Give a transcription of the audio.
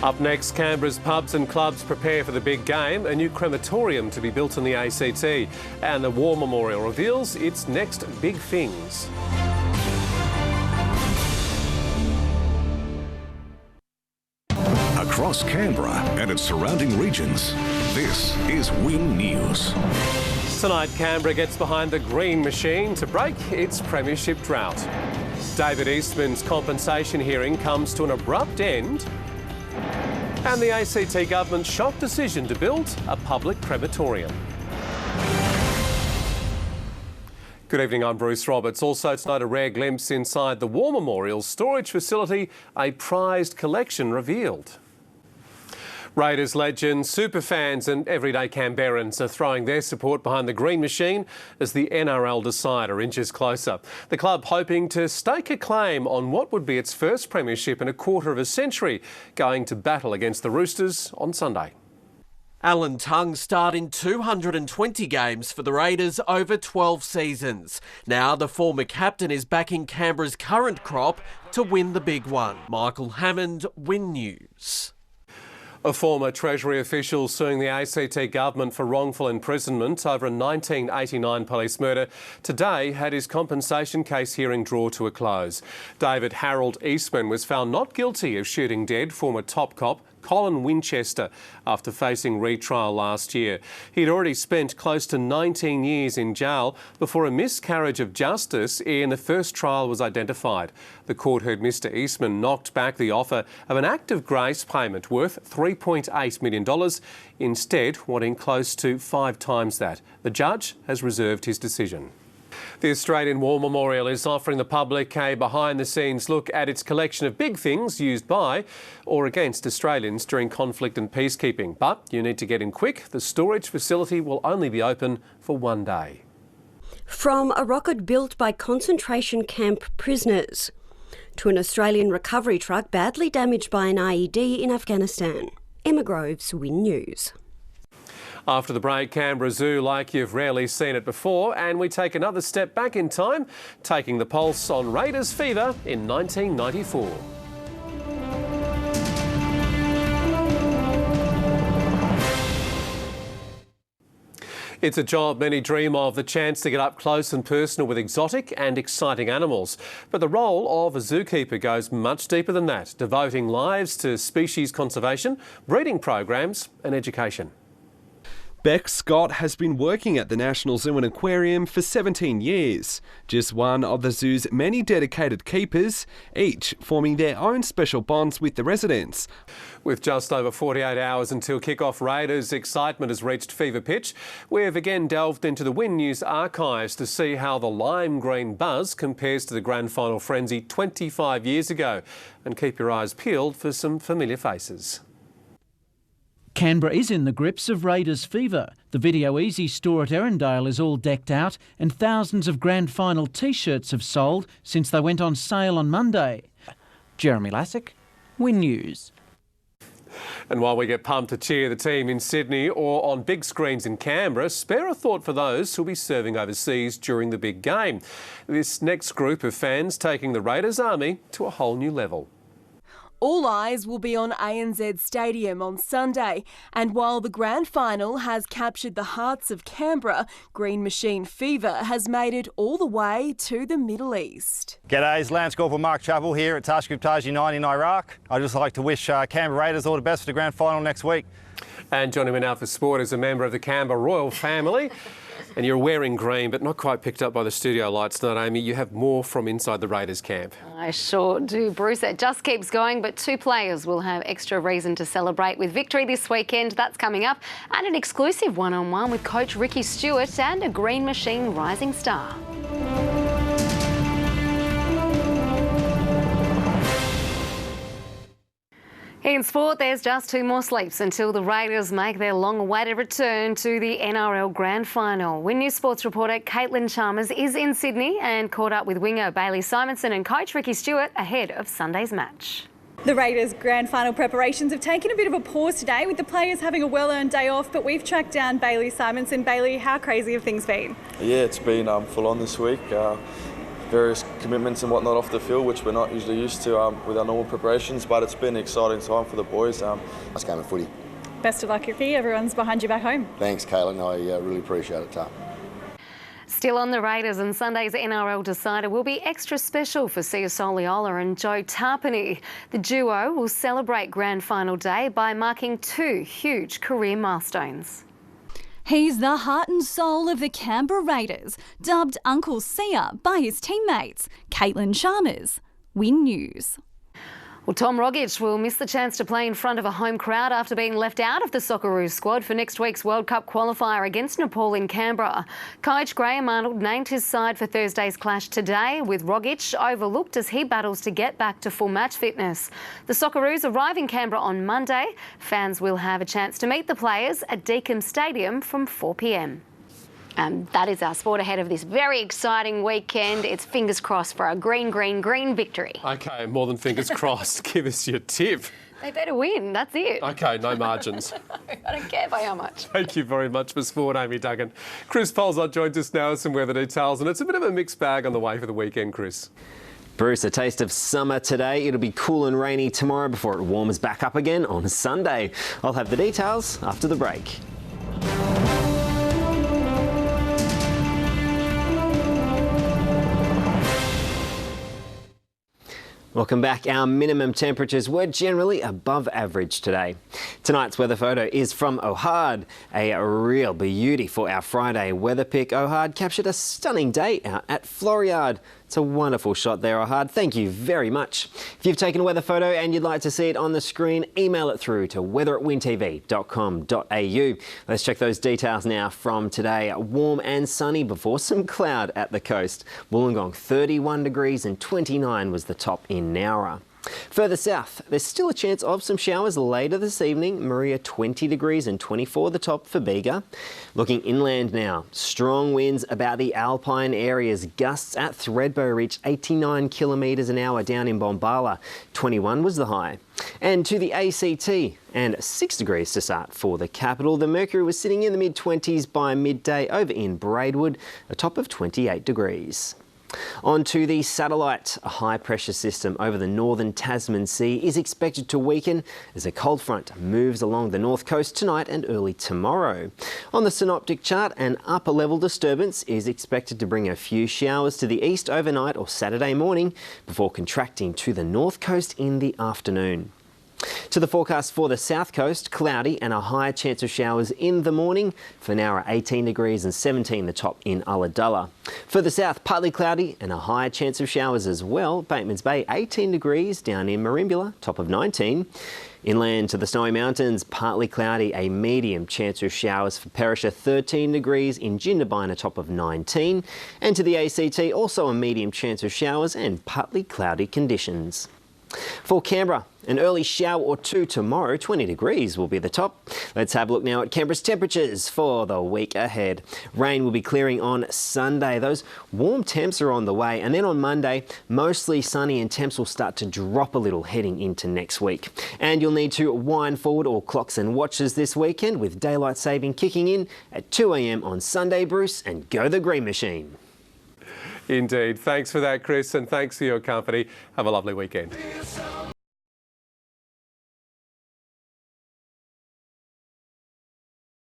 Up next, Canberra's pubs and clubs prepare for the big game, a new crematorium to be built in the ACT, and the War Memorial reveals its next big things. Across Canberra and its surrounding regions, this is Win News. Tonight, Canberra gets behind the green machine to break its premiership drought. David Eastman's compensation hearing comes to an abrupt end. And the ACT government's shock decision to build a public crematorium. Good evening, I'm Bruce Roberts. Also tonight, a rare glimpse inside the War Memorial storage facility, a prized collection revealed. Raiders legends, superfans and everyday Canberrans are throwing their support behind the green machine as the NRL decider inches closer. The club hoping to stake a claim on what would be its first premiership in a quarter of a century, going to battle against the Roosters on Sunday. Alan Tongue starred in 220 games for the Raiders over 12 seasons. Now the former captain is backing Canberra's current crop to win the big one. Michael Hammond, Win News. A former Treasury official suing the ACT government for wrongful imprisonment over a 1989 police murder today had his compensation case hearing draw to a close. David Harold Eastman was found not guilty of shooting dead former top cop Colin Winchester after facing retrial last year. He'd already spent close to 19 years in jail before a miscarriage of justice in the first trial was identified. The court heard Mr Eastman knocked back the offer of an act of grace payment worth $3.8 million, instead wanting close to 5 times that. The judge has reserved his decision. The Australian War Memorial is offering the public a behind-the-scenes look at its collection of big things used by or against Australians during conflict and peacekeeping. But you need to get in quick. The storage facility will only be open for 1 day. From a rocket built by concentration camp prisoners to an Australian recovery truck badly damaged by an IED in Afghanistan. Emma Groves, Win News. After the break, Canberra Zoo like you've rarely seen it before, and we take another step back in time, taking the pulse on Raiders fever in 1994. It's a job many dream of, the chance to get up close and personal with exotic and exciting animals. But the role of a zookeeper goes much deeper than that, devoting lives to species conservation, breeding programs and education. Beck Scott has been working at the National Zoo and Aquarium for 17 years, just one of the zoo's many dedicated keepers, each forming their own special bonds with the residents. With just over 48 hours until kick-off, Raiders' excitement has reached fever pitch. We've again delved into the Win News archives to see how the lime green buzz compares to the grand final frenzy 25 years ago. And keep your eyes peeled for some familiar faces. Canberra is in the grips of Raiders fever. The Video Easy store at Erindale is all decked out and thousands of grand final T-shirts have sold since they went on sale on Monday. Jeremy Lassick, Win News. And while we get pumped to cheer the team in Sydney or on big screens in Canberra, spare a thought for those who'll be serving overseas during the big game. This next group of fans taking the Raiders army to a whole new level. All eyes will be on ANZ Stadium on Sunday, and while the grand final has captured the hearts of Canberra, Green Machine fever has made it all the way to the Middle East. G'day, Lance Corporal Mark Chappell here at Tashkent United in Iraq. I'd just like to wish Canberra Raiders all the best for the grand final next week. And joining me now for sport is a member of the Canberra royal family. And you're wearing green, but not quite picked up by the studio lights tonight, Amy. You have more from inside the Raiders camp. I sure do, Bruce. It just keeps going, but 2 players will have extra reason to celebrate with victory this weekend. That's coming up. And an exclusive one-on-one with coach Ricky Stewart and a Green Machine rising star. In sport, there's just 2 more sleeps until the Raiders make their long-awaited return to the NRL Grand Final. Win News Sports reporter Caitlin Chalmers is in Sydney and caught up with winger Bailey Simonson and coach Ricky Stewart ahead of Sunday's match. The Raiders' grand final preparations have taken a bit of a pause today with the players having a well-earned day off, but we've tracked down Bailey Simonson. Bailey, how crazy have things been? Yeah, it's been full on this week. various commitments and whatnot off the field, which we're not usually used to with our normal preparations, but it's been an exciting time for the boys. Nice game of footy. Best of luck, Ricky. Everyone's behind you back home. Thanks, Caitlin. I really appreciate it, Ta. Still on the Raiders, and Sunday's NRL decider will be extra special for Sia Soliola and Joe Tarpany. The duo will celebrate Grand Final day by marking 2 huge career milestones. He's the heart and soul of the Canberra Raiders, dubbed Uncle Sia by his teammates. Caitlin Chalmers, Win News. Well, Tom Rogic will miss the chance to play in front of a home crowd after being left out of the Socceroos squad for next week's World Cup qualifier against Nepal in Canberra. Coach Graham Arnold named his side for Thursday's clash today, with Rogic overlooked as he battles to get back to full match fitness. The Socceroos arrive in Canberra on Monday. Fans will have a chance to meet the players at Duggan Stadium from 4 p.m. And that is our sport ahead of this very exciting weekend. It's fingers crossed for a green victory. OK, more than fingers crossed. Give us your tip. They better win, that's it. OK, no margins. I don't care by how much. Thank you very much for sport, Amy Duggan. Chris Polzot joins us now with some weather details, and it's a bit of a mixed bag on the way for the weekend, Chris. Bruce, a taste of summer today. It'll be cool and rainy tomorrow before it warms back up again on Sunday. I'll have the details after the break. Welcome back. Our minimum temperatures were generally above average today. Tonight's weather photo is from Ohad, a real beauty for our Friday weather pick. Ohad captured a stunning day out at Floriade. It's a wonderful shot there, Ohad. Thank you very much. If you've taken a weather photo and you'd like to see it on the screen, email it through to weather@wintv.com.au. Let's check those details now from today. Warm and sunny before some cloud at the coast. Wollongong 31 degrees and 29 was the top in Nowra. Further south, there's still a chance of some showers later this evening. Maria 20 degrees and 24 the top for Bega. Looking inland now, strong winds about the alpine areas. Gusts at Thredbo reach 89 kilometres an hour down in Bombala. 21 was the high. And to the ACT, and 6 degrees to start for the capital. The mercury was sitting in the mid-20s by midday over in Braidwood, a top of 28 degrees. On to the satellite. A high pressure system over the northern Tasman Sea is expected to weaken as a cold front moves along the north coast tonight and early tomorrow. On the synoptic chart, an upper level disturbance is expected to bring a few showers to the east overnight or Saturday morning before contracting to the north coast in the afternoon. To the forecast for the south coast, cloudy and a higher chance of showers in the morning. For Nowra 18 degrees and 17 the top in Ulladulla. For the south, partly cloudy and a higher chance of showers as well. Bateman's Bay 18 degrees down in Merimbula, top of 19. Inland to the Snowy Mountains, partly cloudy, a medium chance of showers for Perisher 13 degrees in Jindabyne, a top of 19. And to the ACT, also a medium chance of showers and partly cloudy conditions. For Canberra, an early shower or two tomorrow, 20 degrees will be the top. Let's have a look now at Canberra's temperatures for the week ahead. Rain will be clearing on Sunday. Those warm temps are on the way, and then on Monday, mostly sunny and temps will start to drop a little heading into next week. And you'll need to wind forward all clocks and watches this weekend with daylight saving kicking in at 2 a.m. on Sunday, Bruce, and go the Green Machine. Indeed. Thanks for that, Chris, and thanks for your company. Have a lovely weekend.